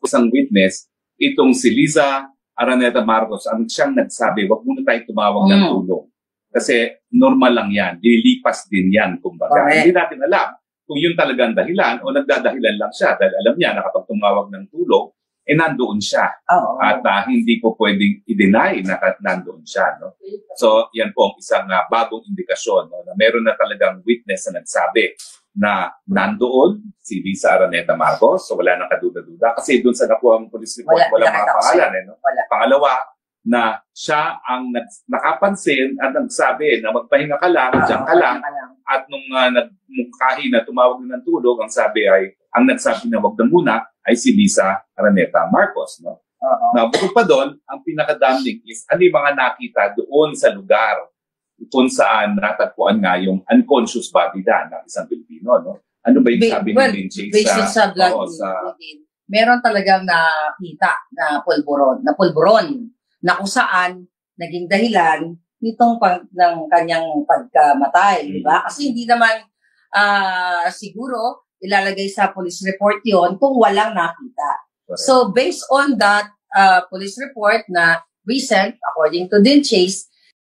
isang witness, itong si Liza Araneta Marcos, ang siyang nagsabi, wag muna tayong tumawag ng tulong. Kasi normal lang yan, lilipas din yan, kumbaga. Hindi natin alam kung yun talagang dahilan o nagdadahilan lang siya dahil alam niya na kapag tumawag ng tulong, nandoon siya. At hindi po pwedeng i-deny na nandoon siya. No? So, yan po ang isang bagong indikasyon, no? Na meron na talagang witness na nagsabi na nandoon si Liza Araneta Marcos. So, wala nang kaduda-duda. Kasi doon sa nakuha ang police report, walang mga pangalan. No? Pangalawa, na siya ang nakapansin at nagsabi na magpahinga ka lang, diyan ka lang. At nung nagmukhahi na tumawag ng tulong, ang nagsabi na wag na muna ay si Liza Araneta Marcos. No? Na bukod pa doon, ang pinakadamning is ano yung mga nakita doon sa lugar kung saan natagpuan nga yung unconscious body ng isang Pilipino. No? Ano ba yung sabi ni Lynn Chase? Based sa blood, meron talagang nakita na pulburon na kung saan naging dahilan nitong ng kanyang pagkamatay, di ba? Kasi hindi naman siguro ilalagay sa police report yon kung walang nakita. Correct. So based on that police report na recent, according to Lynn Chase,